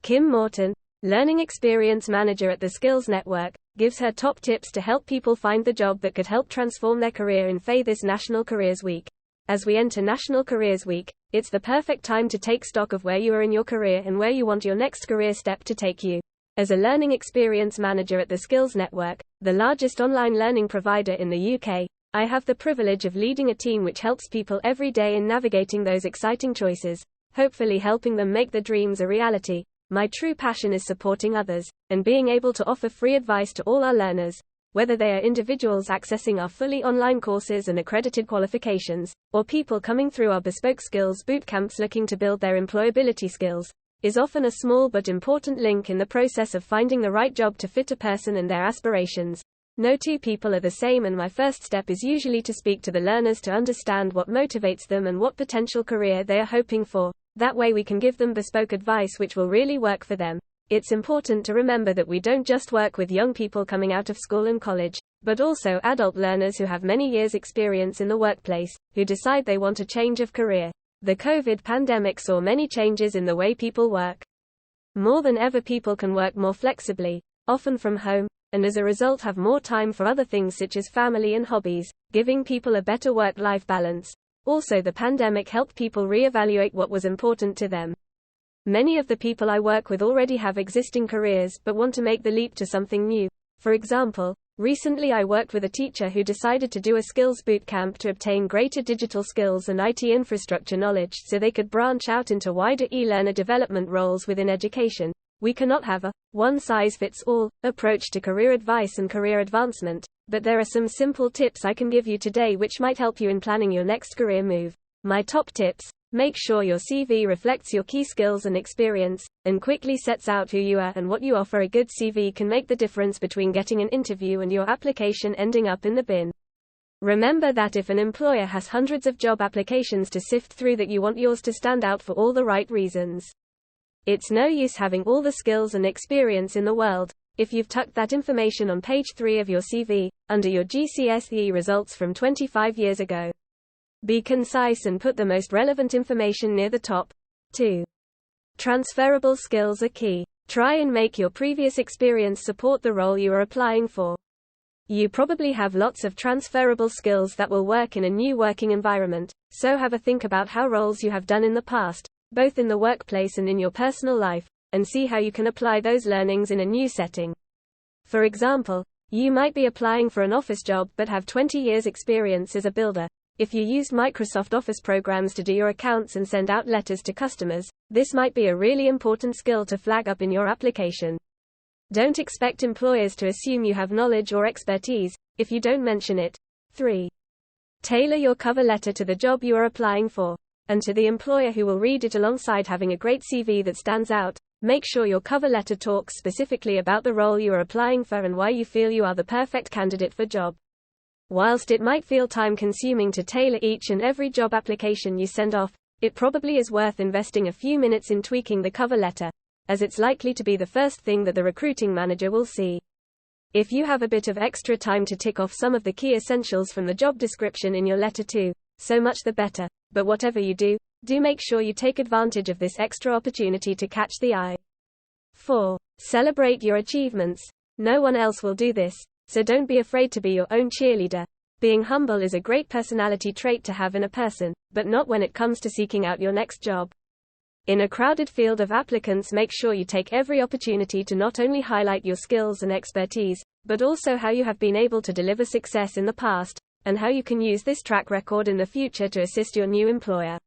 Kim Morton, Learning Experience Manager at the Skills Network, gives her top tips to help people find the job that could help transform their career in this National Careers Week. As we enter National Careers Week, it's the perfect time to take stock of where you are in your career and where you want your next career step to take you. As a Learning Experience Manager at the Skills Network, the largest online learning provider in the UK, I have the privilege of leading a team which helps people every day in navigating those exciting choices, hopefully helping them make their dreams a reality. My true passion is supporting others, and being able to offer free advice to all our learners, whether they are individuals accessing our fully online courses and accredited qualifications, or people coming through our bespoke skills bootcamps looking to build their employability skills, is often a small but important link in the process of finding the right job to fit a person and their aspirations. No two people are the same, and my first step is usually to speak to the learners to understand what motivates them and what potential career they are hoping for. That way we can give them bespoke advice which will really work for them. It's important to remember that we don't just work with young people coming out of school and college, but also adult learners who have many years' experience in the workplace, who decide they want a change of career. The COVID pandemic saw many changes in the way people work. More than ever, people can work more flexibly, often from home, and as a result have more time for other things such as family and hobbies, giving people a better work-life balance. Also, the pandemic helped people re-evaluate what was important to them. Many of the people I work with already have existing careers but want to make the leap to something new. For example, recently I worked with a teacher who decided to do a skills bootcamp to obtain greater digital skills and IT infrastructure knowledge so they could branch out into wider e-learner development roles within education. We cannot have a one-size-fits-all approach to career advice and career advancement, but there are some simple tips I can give you today which might help you in planning your next career move. My top tips: make sure your CV reflects your key skills and experience, and quickly sets out who you are and what you offer. A good CV can make the difference between getting an interview and your application ending up in the bin. Remember that if an employer has hundreds of job applications to sift through, that you want yours to stand out for all the right reasons. It's no use having all the skills and experience in the world if you've tucked that information on page 3 of your CV, under your GCSE results from 25 years ago. Be concise and put the most relevant information near the top. 2. Transferable skills are key. Try and make your previous experience support the role you are applying for. You probably have lots of transferable skills that will work in a new working environment, so have a think about how roles you have done in the past, both in the workplace and in your personal life, and see how you can apply those learnings in a new setting. For example, you might be applying for an office job but have 20 years experience as a builder. If you used Microsoft Office programs to do your accounts and send out letters to customers, this might be a really important skill to flag up in your application. Don't expect employers to assume you have knowledge or expertise if you don't mention it. 3. Tailor your cover letter to the job you are applying for, and to the employer who will read it. Alongside having a great CV that stands out, make sure your cover letter talks specifically about the role you are applying for and why you feel you are the perfect candidate for job. Whilst it might feel time-consuming to tailor each and every job application you send off, it probably is worth investing a few minutes in tweaking the cover letter, as it's likely to be the first thing that the recruiting manager will see. If you have a bit of extra time to tick off some of the key essentials from the job description in your letter too, so much the better. But whatever you do make sure you take advantage of this extra opportunity to catch the eye. 4. Celebrate your achievements. No one else will do this, so don't be afraid to be your own cheerleader. Being humble is a great personality trait to have in a person, but not when it comes to seeking out your next job. In a crowded field of applicants, make sure you take every opportunity to not only highlight your skills and expertise, but also how you have been able to deliver success in the past, and how you can use this track record in the future to assist your new employer.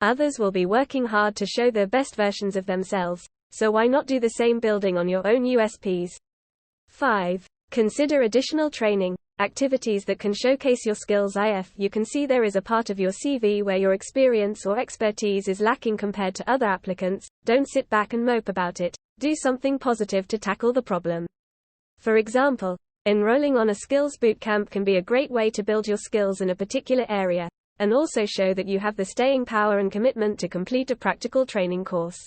Others will be working hard to show their best versions of themselves, so why not do the same, building on your own USPs? 5. Consider additional training activities that can showcase your skills. If you can see there is a part of your CV where your experience or expertise is lacking compared to other applicants, don't sit back and mope about it. Do something positive to tackle the problem. For example, enrolling on a skills bootcamp can be a great way to build your skills in a particular area, and also show that you have the staying power and commitment to complete a practical training course.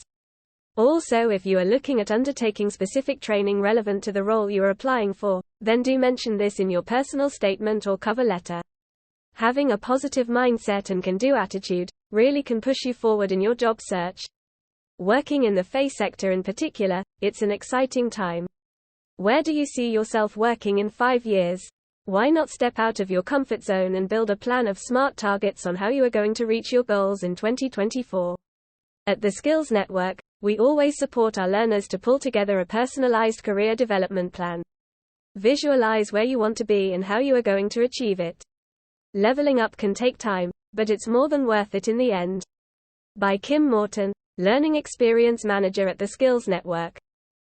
Also, if you are looking at undertaking specific training relevant to the role you are applying for, then do mention this in your personal statement or cover letter. Having a positive mindset and can-do attitude really can push you forward in your job search. Working in the FA sector in particular, it's an exciting time. Where do you see yourself working in 5 years? Why not step out of your comfort zone and build a plan of smart targets on how you are going to reach your goals in 2024? At the Skills Network, we always support our learners to pull together a personalized career development plan. Visualize where you want to be and how you are going to achieve it. Leveling up can take time, but it's more than worth it in the end. By Kim Morton, Learning Experience Manager at the Skills Network.